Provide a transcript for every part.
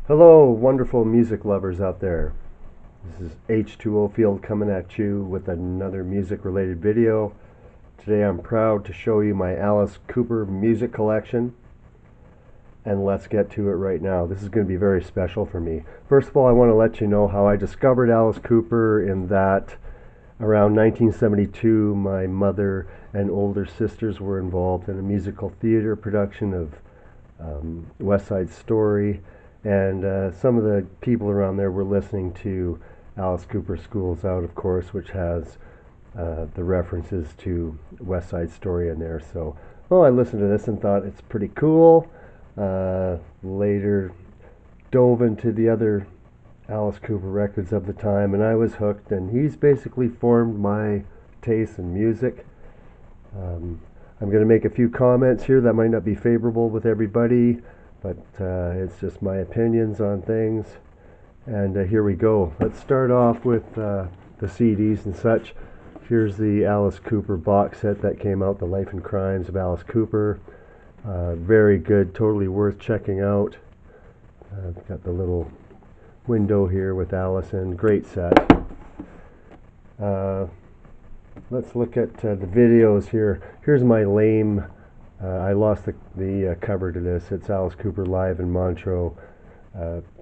Hello, wonderful music lovers out there. This is H2O Field coming at you with another music related video. Today I'm proud to show you my Alice Cooper music collection, and let's get to it right now. This is going to be very special for me. First of all, I want to let you know how I discovered Alice Cooper, in that around 1972 my mother and older sisters were involved in a musical theater production of West Side Story, and some of the people around there were listening to Alice Cooper School's Out, of course, which has the references to West Side Story in there. So, well, I listened to this and thought it's pretty cool. Later dove into the other Alice Cooper records of the time, and I was hooked, and he's basically formed my taste in music. I'm going to make a few comments here that might not be favorable with everybody, but it's just my opinions on things. And here we go. Let's start off with the CDs and such. Here's the Alice Cooper box set that came out, The Life and Crimes of Alice Cooper. Very good, totally worth checking out. Got the little window here with Allison. Great set. Let's look at the videos here. Here's my lame, I lost the cover to this. It's Alice Cooper live in Montreux,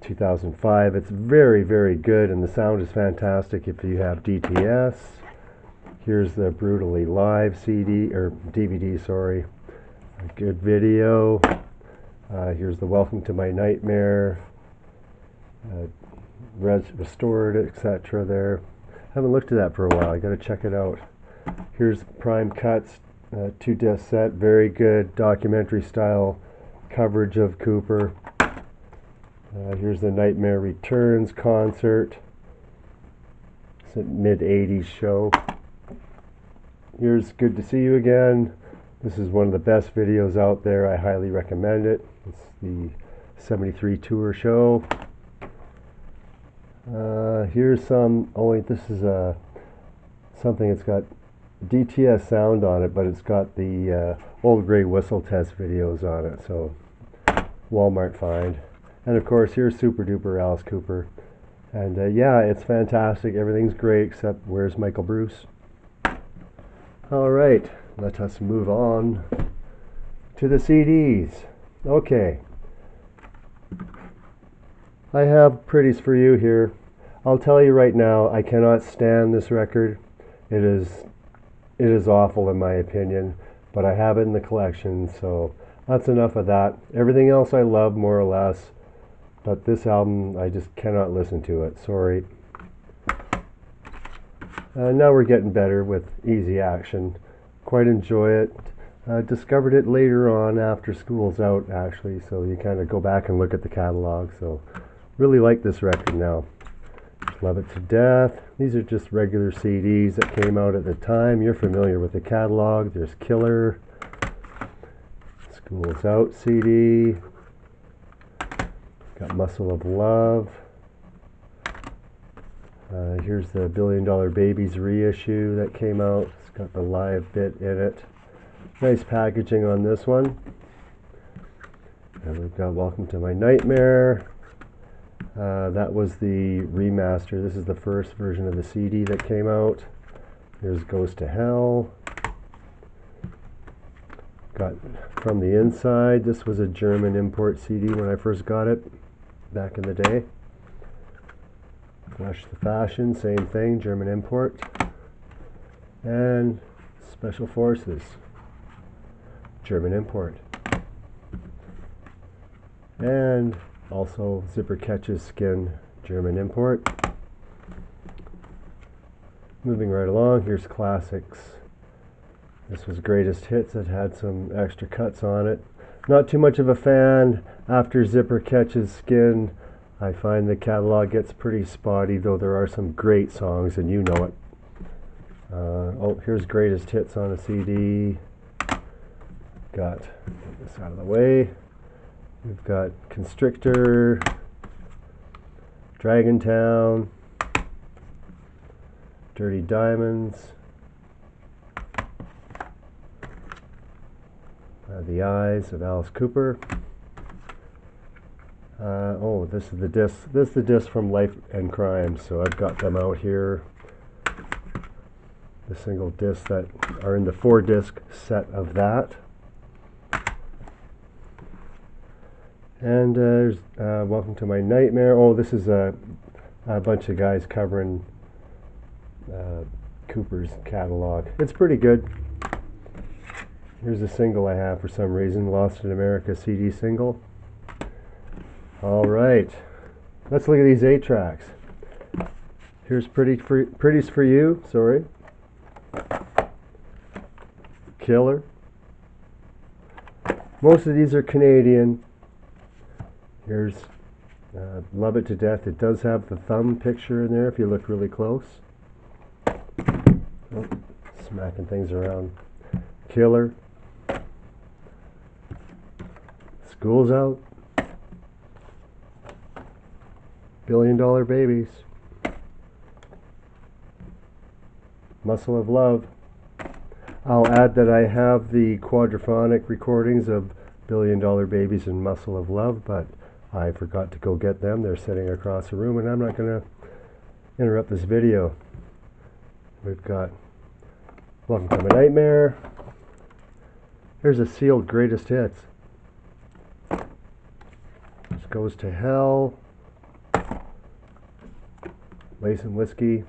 2005. It's very, very good, and the sound is fantastic if you have DTS. Here's the Brutally Live CD, or DVD, sorry. A good video. Here's the Welcome to My Nightmare, restored, etc. there. Haven't looked at that for a while. I got to check it out. Here's Prime Cuts, 2-disc set. Very good documentary style coverage of Cooper. Here's the Nightmare Returns concert. It's a mid-80s show. Here's Good to See You Again. This is one of the best videos out there. I highly recommend it. It's the 73 tour show. Here's some, this is something that's got DTS sound on it, but it's got the Old Grey Whistle test videos on it, so Walmart find. And of course, here's Super Duper Alice Cooper. And yeah, it's fantastic. Everything's great, except where's Michael Bruce? Alright, let us move on to the CDs. Okay. I have pretties for you here. I'll tell you right now, I cannot stand this record. It is awful in my opinion, but I have it in the collection, so that's enough of that. Everything else I love more or less, but this album I just cannot listen to it. Sorry. Now we're getting better with Easy Action. Quite enjoy it. Discovered it later on after School's Out, actually, so you kind of go back and look at the catalog. So really like this record now. Love it to death. These are just regular CDs that came out at the time. You're familiar with the catalog. There's Killer, School's Out CD, got Muscle of Love. Here's the Billion Dollar Babies reissue that came out. It's got the live bit in it. Nice packaging on this one. And we've got Welcome to My Nightmare. That was the remaster. This is the first version of the CD that came out. Here's Goes to Hell. Got From the Inside. This was a German import CD when I first got it back in the day. Flash the Fashion, same thing, German import. And Special Forces, German import. And also Zipper Catches Skin, German import. Moving right along, here's Classics. This was Greatest Hits. It had some extra cuts on it. Not too much of a fan. After Zipper Catches Skin, I find the catalog gets pretty spotty, though there are some great songs, and you know it. Oh, here's Greatest Hits on a CD. Get this out of the way. We've got Constrictor, Dragontown, Dirty Diamonds, The Eyes of Alice Cooper, Oh, this is the disc. This is the disc from Life and Crime. So I've got them out here. The single discs that are in the 4-disc set of that. And there's Welcome to My Nightmare. Oh, this is a bunch of guys covering Cooper's catalog. It's pretty good. Here's a single I have for some reason, Lost in America CD single. Alright, let's look at these 8 tracks. Here's Pretties for You, sorry. Killer. Most of these are Canadian. Here's Love It to Death. It does have the thumb picture in there if you look really close. Oh, smacking things around. Killer. School's Out. $1 Billion Babies. Muscle of Love. I'll add that I have the quadraphonic recordings of $1 Billion Babies and Muscle of Love, but I forgot to go get them. They're sitting across the room and I'm not going to interrupt this video. We've got Welcome to My Nightmare. Here's a sealed greatest hits. This Goes to Hell. Lace and Whiskey.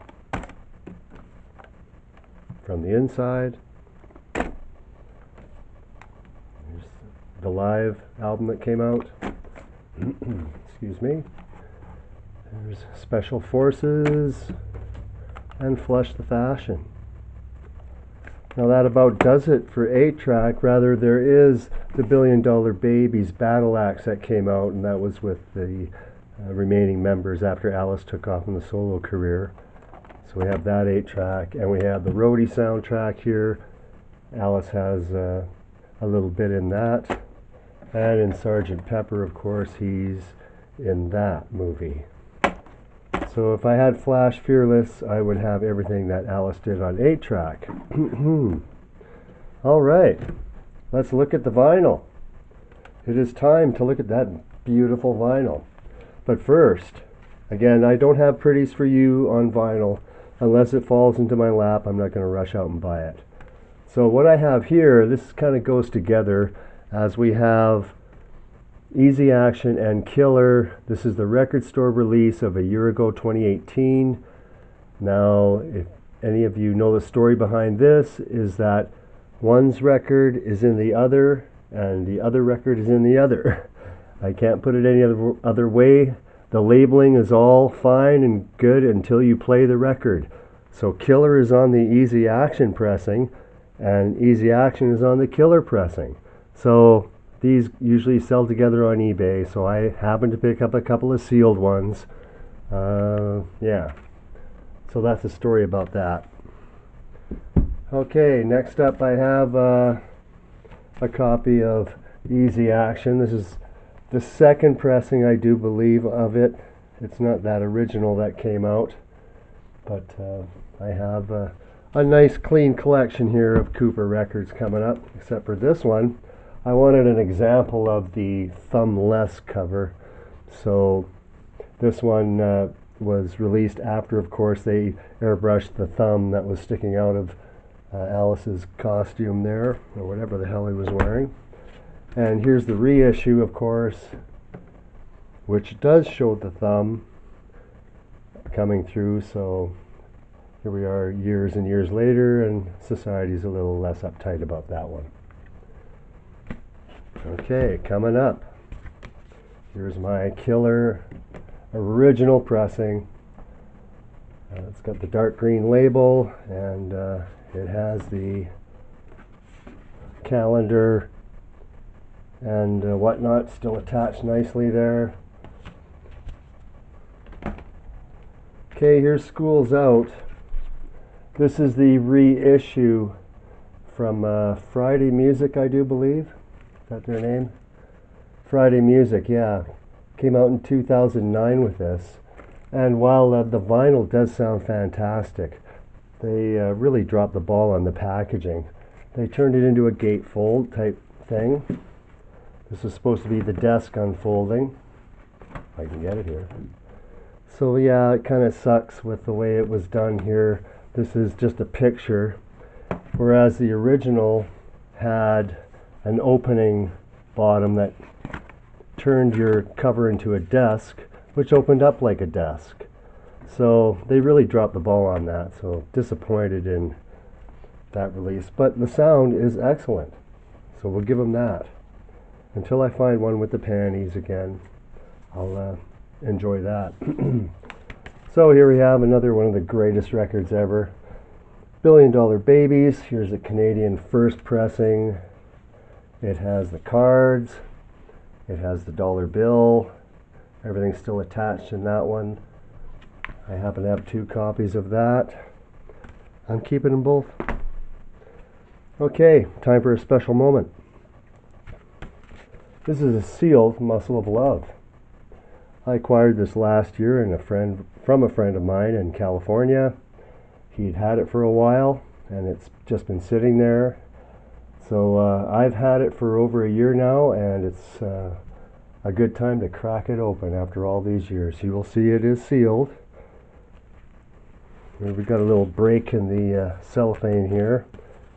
From the Inside. Here's the live album that came out. Excuse me. There's Special Forces and Flush the Fashion. Now that about does it for 8-track. Rather, there is the $1 Billion Babies Battle Axe that came out, and that was with the remaining members after Alice took off in the solo career. So we have that 8-track, and we have the Roadie soundtrack here. Alice has a little bit in that. And in Sgt. Pepper, of course, he's in that movie. So if I had Flash Fearless, I would have everything that Alice did on 8-track. Alright, let's look at the vinyl. It is time to look at that beautiful vinyl. But first, again, I don't have Pretties for You on vinyl. Unless it falls into my lap, I'm not going to rush out and buy it. So what I have here, this kind of goes together as we have Easy Action and Killer. This is the record store release of a year ago, 2018. Now, if any of you know the story behind this, is that one's record is in the other and the other record is in the other. I can't put it any other way. The labeling is all fine and good until you play the record. So Killer is on the Easy Action pressing and Easy Action is on the Killer pressing. So these usually sell together on eBay, so I happened to pick up a couple of sealed ones. Yeah, so that's the story about that. Okay, next up I have a copy of Easy Action. This is the second pressing, I do believe, of it. It's not that original that came out, but I have a nice clean collection here of Cooper records coming up, except for this one. I wanted an example of the thumbless cover, so this one was released after, of course, they airbrushed the thumb that was sticking out of Alice's costume there, or whatever the hell he was wearing. And here's the reissue, of course, which does show the thumb coming through, so here we are years and years later, and society's a little less uptight about that one. Okay, coming up, here's my Killer original pressing. It's got the dark green label, and it has the calendar and whatnot still attached nicely there. Okay, here's School's Out. This is the reissue from Friday Music, I do believe. Is that their name? Friday Music, yeah. Came out in 2009 with this. And while the vinyl does sound fantastic, they really dropped the ball on the packaging. They turned it into a gatefold type thing. This is supposed to be the desk unfolding. if I can get it here. So yeah, it kind of sucks with the way it was done here. This is just a picture, whereas the original had an opening bottom that turned your cover into a desk, which opened up like a desk. So they really dropped the ball on that, so disappointed in that release. But the sound is excellent, so we'll give them that. Until I find one with the panties again, I'll enjoy that. So here we have another one of the greatest records ever. $1 Billion Babies. Here's a Canadian first pressing. It has the cards. It has the dollar bill. Everything's still attached in that one. I happen to have 2 copies of that. I'm keeping them both. Okay, time for a special moment. This is a Seal, Muscle of Love. I acquired this last year from a friend of mine in California. He'd had it for a while, and it's just been sitting there. So I've had it for over a year now, and it's a good time to crack it open after all these years. You will see it is sealed. We've got a little break in the cellophane here.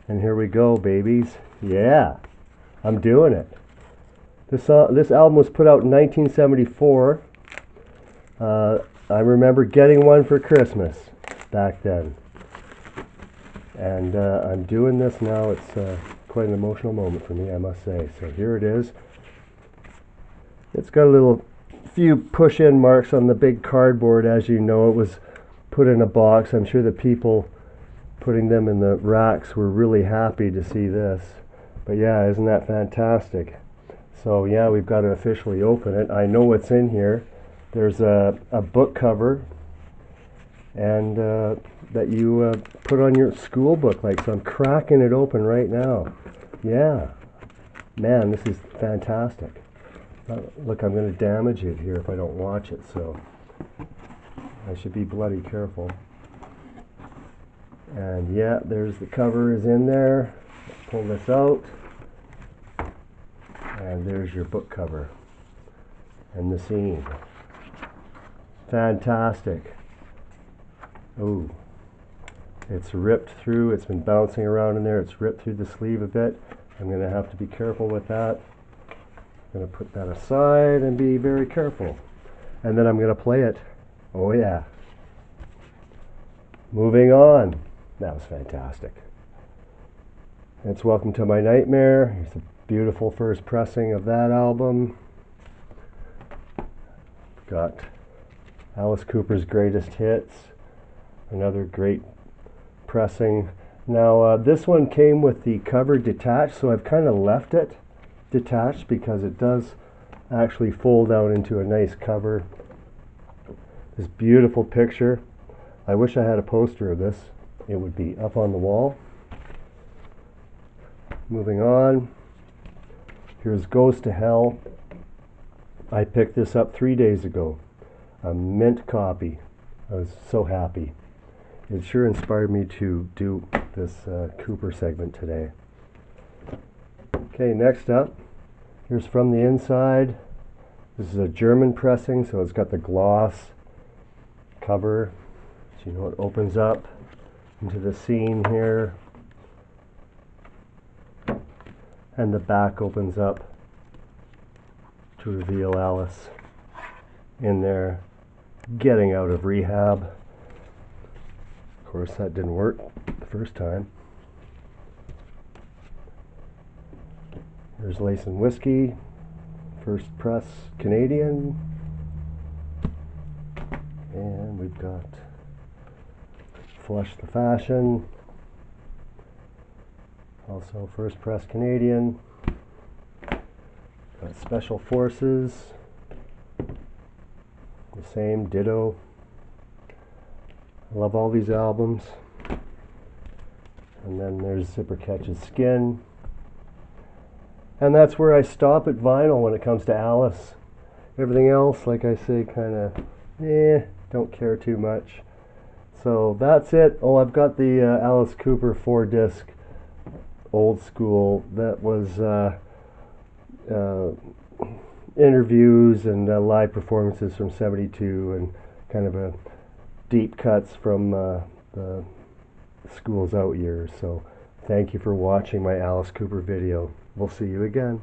And here we go, babies. Yeah, I'm doing it. This album was put out in 1974. I remember getting one for Christmas back then. And I'm doing this now. It's quite an emotional moment for me, I must say. So here it is. It's got a few push-in marks on the big cardboard. As you know, it was put in a box. I'm sure the people putting them in the racks were really happy to see this. But yeah, isn't that fantastic? So yeah, we've got to officially open it. I know what's in here. There's a book cover, and that you put on your school book. So I'm cracking it open right now. Yeah, man, this is fantastic. Look, I'm going to damage it here if I don't watch it, so I should be bloody careful. And yeah, there's the cover is in there. Let's pull this out. And there's your book cover and the scene. Fantastic. Oh, it's ripped through. It's been bouncing around in there. It's ripped through the sleeve a bit. I'm going to have to be careful with that. I'm going to put that aside and be very careful. And then I'm going to play it. Oh yeah. Moving on. That was fantastic. It's Welcome to My Nightmare. Here's a beautiful first pressing of that album. Got Alice Cooper's Greatest Hits. Another great pressing. Now this one came with the cover detached, so I've kind of left it detached because it does actually fold out into a nice cover. This beautiful picture. I wish I had a poster of this. It would be up on the wall. Moving on. Here's Goes to Hell. I picked this up 3 days ago. A mint copy. I was so happy. It sure inspired me to do this Cooper segment today. Okay, next up. Here's From the Inside. This is a German pressing, so it's got the gloss cover. So you know it opens up into the scene here. And the back opens up to reveal Alice in there getting out of rehab. Of course, that didn't work the first time. Here's Lace and Whiskey, first press Canadian. And we've got Flush the Fashion, also first press Canadian. Got Special Forces, the same, ditto. I love all these albums. And then there's Zipper Catches Skin. And that's where I stop at vinyl when it comes to Alice. Everything else, like I say, kind of, don't care too much. So that's it. Oh, I've got the Alice Cooper 4-disc old school that was interviews and live performances from '72 and kind of a deep cuts from the School's Out years. So thank you for watching my Alice Cooper video. We'll see you again.